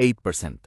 8%।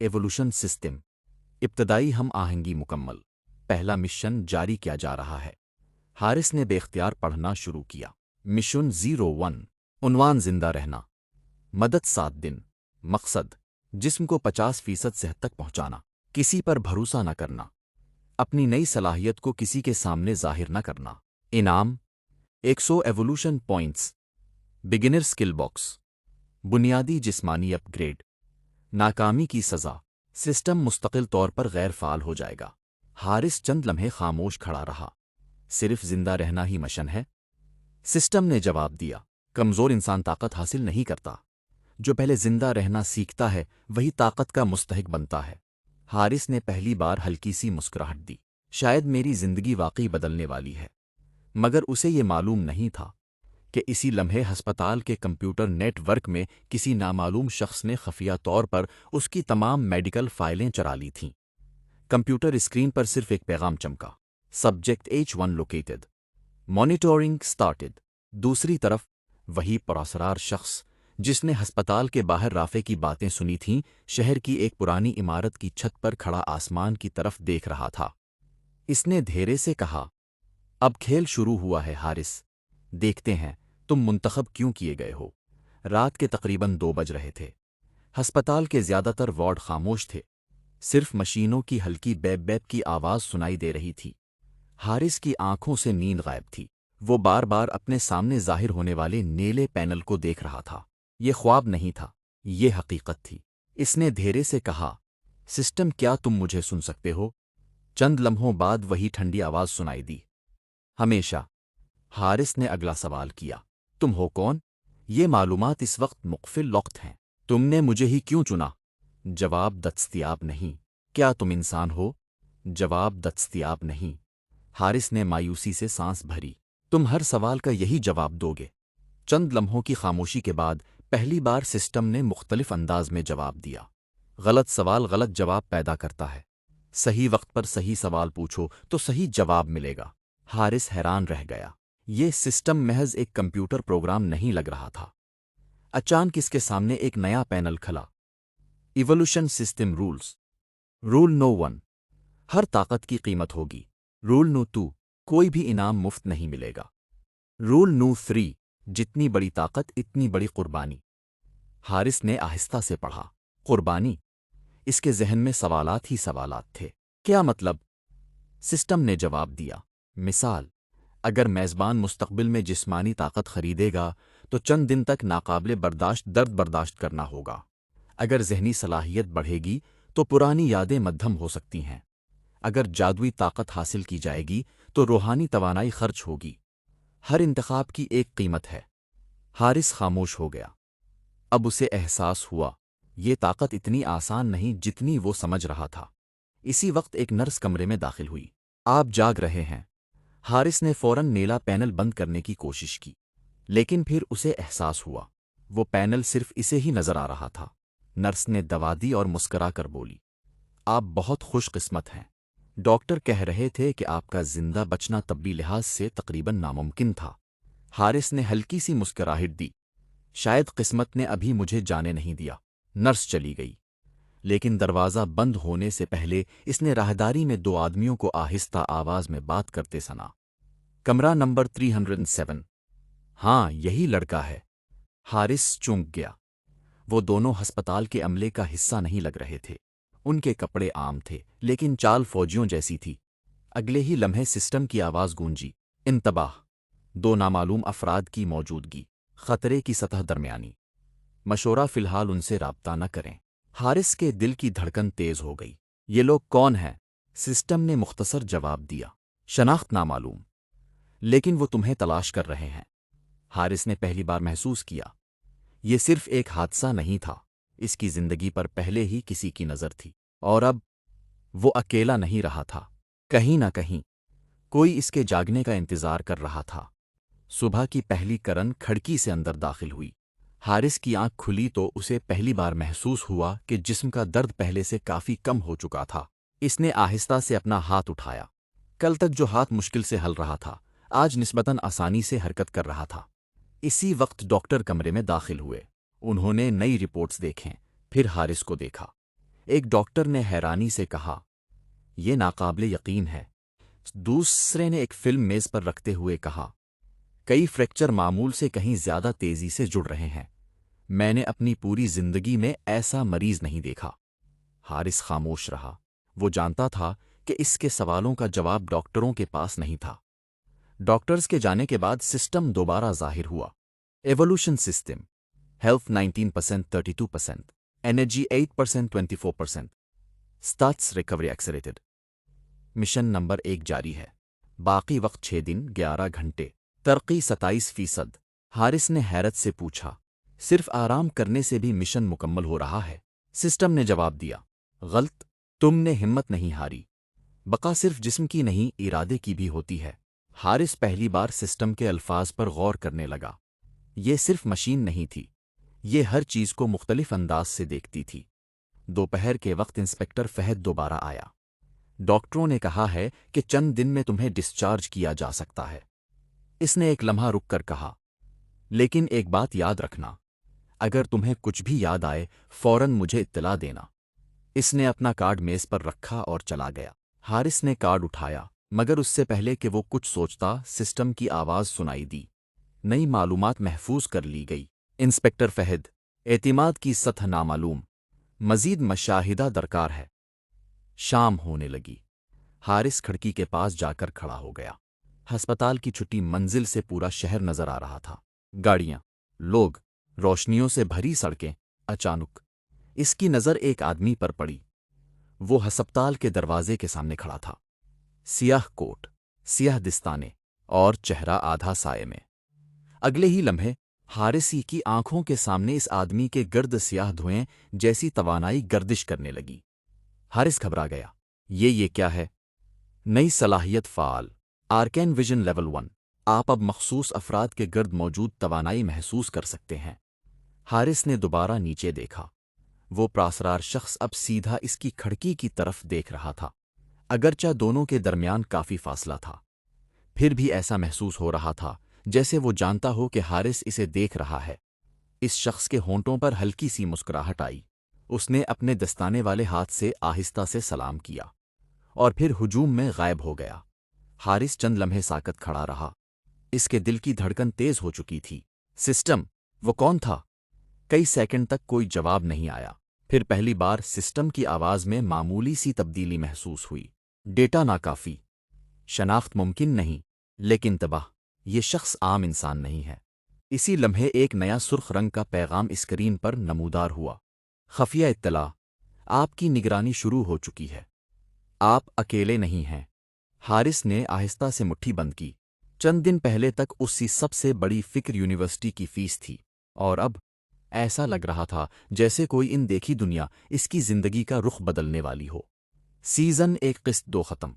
Evolution system ابتدائی ہم آہنگی مکمل پہلا مشن جاری کیا جا رہا ہے۔ حارث نے بے اختیار پڑھنا شروع کیا۔ مشن 01 عنوان زندہ رہنا، مدت 7 دن، مقصد جسم کو 50% صحت تک پہنچانا، کسی پر بھروسہ نہ کرنا، اپنی نئی صلاحیت کو کسی کے سامنے ظاہر نہ کرنا۔ انعام 100 ایوولوشن پوائنٹس، بگنر سکل باکس، بنیادی جسمانی اپ گریڈ، ناکامی کی سزا، سسٹم مستقل طور پر غیر فعال ہو جائے گا۔ حارث چند لمحے خاموش کھڑا رہا۔ صرف زندہ رہنا ہی مشن ہے؟ سسٹم نے جواب دیا، کمزور انسان طاقت حاصل نہیں کرتا، جو پہلے زندہ رہنا سیکھتا ہے وہی طاقت کا مستحق بنتا ہے۔ حارث نے پہلی بار ہلکی سی مسکراہٹ دی۔ شاید میری زندگی واقعی بدلنے والی ہے، مگر اسے یہ معلوم نہیں تھا کہ اسی لمحے ہسپتال کے کمپیوٹر نیٹ ورک میں کسی نامعلوم شخص نے خفیہ طور پر اس کی تمام میڈیکل فائلیں چرا لی تھیں۔ کمپیوٹر اسکرین پر صرف ایک پیغام چمکا، سبجیکٹ H1 لوکیٹڈ، مانیٹورنگ سٹارٹڈ۔ دوسری طرف وہی پراسرار شخص جس نے ہسپتال کے باہر رافع کی باتیں سنی تھیں، شہر کی ایک پرانی عمارت کی چھت پر کھڑا آسمان کی طرف دیکھ رہا تھا۔ اس نے دھیرے سے کہا، اب کھیل شروع ہوا ہے حارث، دیکھتے ہیں تم منتخب کیوں کیے گئے ہو۔ رات کے تقریباً 2 بج رہے تھے۔ ہسپتال کے زیادہ تر وارڈ خاموش تھے، صرف مشینوں کی ہلکی بیپ بیپ کی آواز سنائی دے رہی تھی۔ حارث کی آنکھوں سے نیند غائب تھی۔ وہ بار بار اپنے سامنے ظاہر ہونے والے نیلے پینل کو دیکھ رہا تھا۔ یہ خواب نہیں تھا، یہ حقیقت تھی۔ اس نے دھیرے سے کہا، سسٹم کیا تم مجھے سن سکتے ہو؟ چند لمحوں بعد وہی ٹھنڈی آواز سنائی دی، ہمیشہ۔ حارث نے اگلا سوال کیا، تم ہو کون؟ یہ معلومات اس وقت مقفل وقت ہیں، تم نے مجھے ہی کیوں چنا؟ جواب دستیاب نہیں۔ کیا تم انسان ہو؟ جواب دستیاب نہیں۔ حارث نے مایوسی سے سانس بھری۔ تم ہر سوال کا یہی جواب دو گے؟ چند لمحوں کی خاموشی کے بعد پہلی بار سسٹم نے مختلف انداز میں جواب دیا۔ غلط سوال غلط جواب پیدا کرتا ہے، صحیح وقت پر صحیح سوال پوچھو تو صحیح جواب ملے گا۔ حارث حیران رہ گیا۔ یہ سسٹم محض ایک کمپیوٹر پروگرام نہیں لگ رہا تھا۔ اچانک اس کے سامنے ایک نیا پینل کھلا، ایوولوشن سسٹم رولز۔ رول نو 1، ہر طاقت کی قیمت ہوگی۔ رول نو 2، کوئی بھی انعام مفت نہیں ملے گا۔ رول نو 3، جتنی بڑی طاقت اتنی بڑی قربانی۔ حارث نے آہستہ سے پڑھا، قربانی؟ اس کے ذہن میں سوالات ہی سوالات تھے۔ کیا مطلب؟ سسٹم نے جواب دیا، مثال، اگر میزبان مستقبل میں جسمانی طاقت خریدے گا تو چند دن تک ناقابل برداشت درد برداشت کرنا ہوگا۔ اگر ذہنی صلاحیت بڑھے گی تو پرانی یادیں مدھم ہو سکتی ہیں۔ اگر جادوئی طاقت حاصل کی جائے گی تو روحانی توانائی خرچ ہوگی۔ ہر انتخاب کی ایک قیمت ہے۔ حارث خاموش ہو گیا۔ اب اسے احساس ہوا، یہ طاقت اتنی آسان نہیں جتنی وہ سمجھ رہا تھا۔ اسی وقت ایک نرس کمرے میں داخل ہوئی۔ آپ جاگ رہے ہیں؟ حارث نے فوراً نیلا پینل بند کرنے کی کوشش کی، لیکن پھر اسے احساس ہوا وہ پینل صرف اسے ہی نظر آ رہا تھا۔ نرس نے دوا دی اور مسکرا کر بولی، آپ بہت خوش قسمت ہیں۔ ڈاکٹر کہہ رہے تھے کہ آپ کا زندہ بچنا طبی لحاظ سے تقریباً ناممکن تھا۔ حارث نے ہلکی سی مسکراہٹ دی، شاید قسمت نے ابھی مجھے جانے نہیں دیا۔ نرس چلی گئی، لیکن دروازہ بند ہونے سے پہلے اس نے راہداری میں 2 آدمیوں کو آہستہ آواز میں بات کرتے سنا۔ کمرہ نمبر 307۔ ہاں، یہی لڑکا ہے۔ حارث چونک گیا۔ وہ دونوں ہسپتال کے عملے کا حصہ نہیں لگ رہے تھے۔ ان کے کپڑے عام تھے، لیکن چال فوجیوں جیسی تھی۔ اگلے ہی لمحے سسٹم کی آواز گونجی، انتباہ، 2 نامعلوم افراد کی موجودگی، خطرے کی سطح درمیانی، مشورہ فی الحال ان سے رابطہ نہ کریں۔ حارث کے دل کی دھڑکن تیز ہو گئی۔ یہ لوگ کون ہیں؟ سسٹم نے مختصر جواب دیا، شناخت نامعلوم، لیکن وہ تمہیں تلاش کر رہے ہیں۔ حارث نے پہلی بار محسوس کیا، یہ صرف ایک حادثہ نہیں تھا، اس کی زندگی پر پہلے ہی کسی کی نظر تھی، اور اب وہ اکیلا نہیں رہا تھا۔ کہیں نہ کہیں کوئی اس کے جاگنے کا انتظار کر رہا تھا۔ صبح کی پہلی کرن کھڑکی سے اندر داخل ہوئی۔ حارث کی آنکھ کھلی تو اسے پہلی بار محسوس ہوا کہ جسم کا درد پہلے سے کافی کم ہو چکا تھا۔ اس نے آہستہ سے اپنا ہاتھ اٹھایا۔ کل تک جو ہاتھ مشکل سے ہل رہا تھا، آج نسبتاً آسانی سے حرکت کر رہا تھا۔ اسی وقت ڈاکٹر کمرے میں داخل ہوئے۔ انہوں نے نئی رپورٹس دیکھیں، پھر حارث کو دیکھا۔ ایک ڈاکٹر نے حیرانی سے کہا، یہ ناقابل یقین ہے۔ دوسرے نے ایک فلم میز پر رکھتے ہوئے کہا، کئی فریکچر معمول سے کہیں زیادہ تیزی سے جڑ رہے ہیں۔ میں نے اپنی پوری زندگی میں ایسا مریض نہیں دیکھا۔ حارث خاموش رہا۔ وہ جانتا تھا کہ اس کے سوالوں کا جواب ڈاکٹروں کے پاس نہیں تھا۔ ڈاکٹرز کے جانے کے بعد سسٹم دوبارہ ظاہر ہوا۔ Evolution system, health 19%، 32%، energy 8%، 24%، status recovery accelerated. Mission number 1 جاری ہے۔ باقی وقت 6 دن 11 گھنٹے، ترقی 27%۔ حارث نے حیرت سے پوچھا، صرف آرام کرنے سے بھی مشن مکمل ہو رہا ہے؟ سسٹم نے جواب دیا، غلط، تم نے ہمت نہیں ہاری۔ بقا صرف جسم کی نہیں، ارادے کی بھی ہوتی ہے۔ حارث پہلی بار سسٹم کے الفاظ پر غور کرنے لگا۔ یہ صرف مشین نہیں تھی، یہ ہر چیز کو مختلف انداز سے دیکھتی تھی۔ دوپہر کے وقت انسپکٹر فہد دوبارہ آیا۔ ڈاکٹروں نے کہا ہے کہ چند دن میں تمہیں ڈسچارج کیا جا سکتا ہے۔ اس نے ایک لمحہ رک کر کہا، لیکن ایک بات یاد رکھنا، اگر تمہیں کچھ بھی یاد آئے فوراً مجھے اطلاع دینا۔ اس نے اپنا کارڈ میز پر رکھا اور چلا گیا۔ حارث نے کارڈ اٹھایا، مگر اس سے پہلے کہ وہ کچھ سوچتا سسٹم کی آواز سنائی دی، نئی معلومات محفوظ کر لی گئی۔ انسپکٹر فہد، اعتماد کی سطح نامعلوم، مزید مشاہدہ درکار ہے۔ شام ہونے لگی۔ حارث کھڑکی کے پاس جا کر کھڑا ہو گیا۔ ہسپتال کی چھٹی منزل سے پورا شہر نظر آ رہا تھا۔ گاڑیاں، لوگ، روشنیوں سے بھری سڑکیں۔ اچانک اس کی نظر ایک آدمی پر پڑی۔ وہ ہسپتال کے دروازے کے سامنے کھڑا تھا، سیاہ کوٹ، سیاہ دستانے اور چہرہ آدھا سائے میں۔ اگلے ہی لمحے حارثی کی آنکھوں کے سامنے اس آدمی کے گرد سیاہ دھوئیں جیسی توانائی گردش کرنے لگی۔ حارث گھبرا گیا۔ یہ کیا ہے؟ نئی صلاحیت فعال، آرکین ویژن لیول 1۔ آپ اب مخصوص افراد کے گرد موجود توانائی محسوس کر سکتے ہیں۔ حارث نے دوبارہ نیچے دیکھا۔ وہ پراسرار شخص اب سیدھا اس کی کھڑکی کی طرف دیکھ رہا تھا، اگرچہ دونوں کے درمیان کافی فاصلہ تھا۔ پھر بھی ایسا محسوس ہو رہا تھا جیسے وہ جانتا ہو کہ حارث اسے دیکھ رہا ہے۔ اس شخص کے ہونٹوں پر ہلکی سی مسکراہٹ آئی۔ اس نے اپنے دستانے والے ہاتھ سے آہستہ سے سلام کیا اور پھر ہجوم میں غائب ہو گیا۔ حارث چند لمحے ساکت کھڑا رہا۔ اس کے دل کی دھڑکن تیز ہو چکی تھی۔ سسٹم، وہ کون تھا؟ کئی سیکنڈ تک کوئی جواب نہیں آیا۔ پھر پہلی بار سسٹم کی آواز میں معمولی سی تبدیلی محسوس ہوئی۔ ڈیٹا ناکافی، شناخت ممکن نہیں، لیکن تباہ، یہ شخص عام انسان نہیں ہے۔ اسی لمحے ایک نیا سرخ رنگ کا پیغام اسکرین پر نمودار ہوا۔ خفیہ اطلاع، آپ کی نگرانی شروع ہو چکی ہے۔ آپ اکیلے نہیں ہیں۔ حارث نے آہستہ سے مٹھی بند کی۔ چند دن پہلے تک اس کی سب سے بڑی فکر یونیورسٹی کی فیس تھی، اور اب ایسا لگ رہا تھا جیسے کوئی ان دیکھی دنیا اس کی زندگی کا رخ بدلنے والی ہو۔ سیزن 1 قسط 2 ختم۔